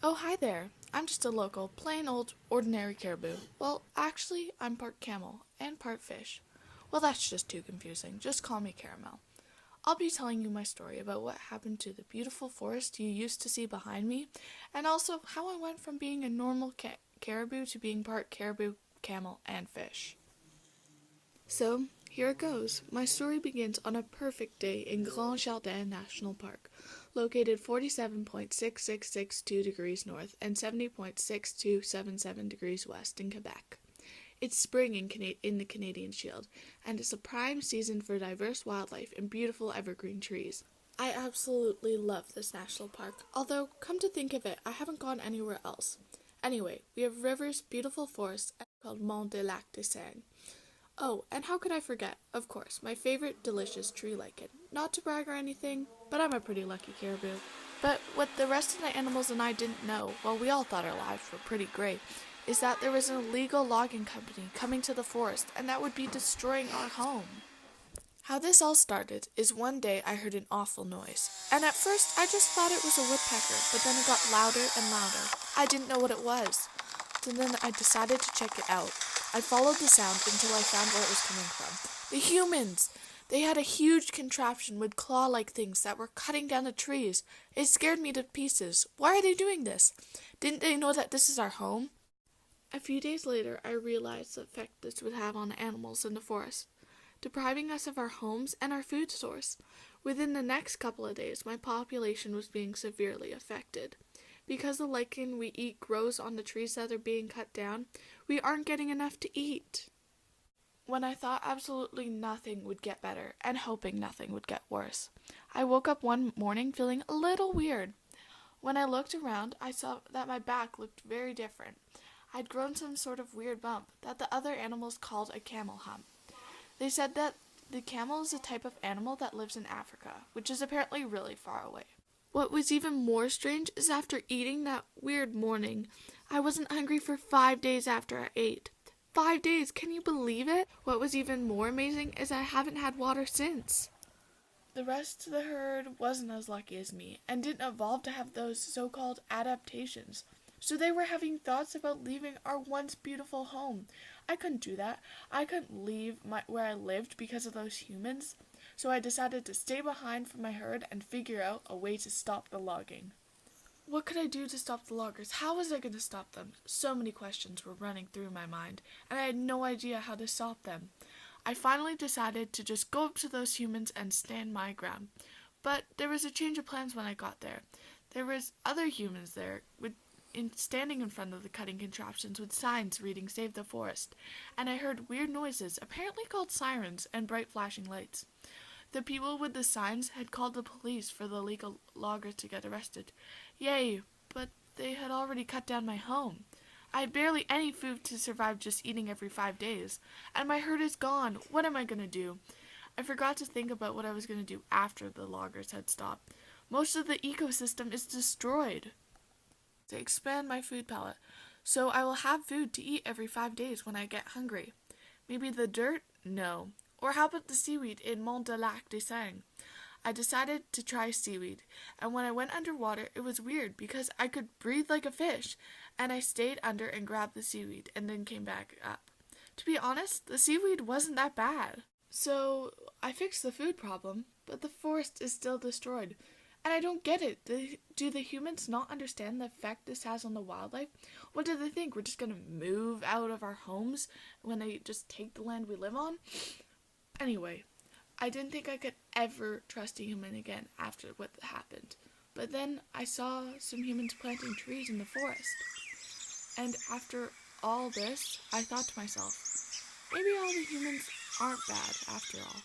Oh, hi there. I'm just a local, plain old, ordinary caribou. Well, actually, I'm part camel and part fish. Well, that's just too confusing. Just call me Caramel. I'll be telling you my story about what happened to the beautiful forest you used to see behind me, and also how I went from being a normal caribou to being part caribou, camel, and fish. So, here it goes. My story begins on a perfect day in Grand Jardin National Park, located 47.6662 degrees north and 70.6277 degrees west in Quebec. It's spring in the Canadian Shield, and it's a prime season for diverse wildlife and beautiful evergreen trees. I absolutely love this national park, although, come to think of it, I haven't gone anywhere else. Anyway, we have rivers, beautiful forests, and called Mont de Lac de Seine. Oh, and how could I forget, of course, my favorite delicious tree lichen. Not to brag or anything, but I'm a pretty lucky caribou. But what the rest of the animals and I didn't know, well, we all thought our lives were pretty great, is that there was an illegal logging company coming to the forest, and that would be destroying our home. How this all started is one day I heard an awful noise, and at first I just thought it was a woodpecker, but then it got louder and louder. I didn't know what it was. So then I decided to check it out. I followed the sound until I found where it was coming from. The humans! They had a huge contraption with claw-like things that were cutting down the trees. It scared me to pieces. Why are they doing this? Didn't they know that this is our home? A few days later, I realized the effect this would have on animals in the forest, depriving us of our homes and our food source. Within the next couple of days, my population was being severely affected. Because the lichen we eat grows on the trees that are being cut down, we aren't getting enough to eat. When I thought absolutely nothing would get better, and hoping nothing would get worse, I woke up one morning feeling a little weird. When I looked around, I saw that my back looked very different. I'd grown some sort of weird bump that the other animals called a camel hump. They said that the camel is a type of animal that lives in Africa, which is apparently really far away. What was even more strange is after eating that weird morning, I wasn't hungry for 5 days after I ate. 5 days, can you believe it? What was even more amazing is I haven't had water since. The rest of the herd wasn't as lucky as me, and didn't evolve to have those so-called adaptations. So they were having thoughts about leaving our once beautiful home. I couldn't do that. I couldn't leave where I lived because of those humans. So I decided to stay behind for my herd and figure out a way to stop the logging. What could I do to stop the loggers? How was I going to stop them? So many questions were running through my mind, and I had no idea how to stop them. I finally decided to just go up to those humans and stand my ground. But there was a change of plans when I got there. There was other humans there standing in front of the cutting contraptions with signs reading "Save the Forest," and I heard weird noises, apparently called sirens, and bright flashing lights. The people with the signs had called the police for the illegal loggers to get arrested. Yay, but they had already cut down my home. I had barely any food to survive just eating every 5 days, and my herd is gone. What am I going to do? I forgot to think about what I was going to do after the loggers had stopped. Most of the ecosystem is destroyed. To expand my food palette, so I will have food to eat every 5 days when I get hungry. Maybe the dirt? No. Or how about the seaweed in Mont de Lac de Seine? I decided to try seaweed, and when I went underwater, it was weird because I could breathe like a fish, and I stayed under and grabbed the seaweed and then came back up. To be honest, the seaweed wasn't that bad. So I fixed the food problem, but the forest is still destroyed. And I don't get it. Do the humans not understand the effect this has on the wildlife? What do they think? We're just going to move out of our homes when they just take the land we live on? Anyway, I didn't think I could ever trust a human again after what happened. But then I saw some humans planting trees in the forest. And after all this, I thought to myself, maybe all the humans aren't bad after all.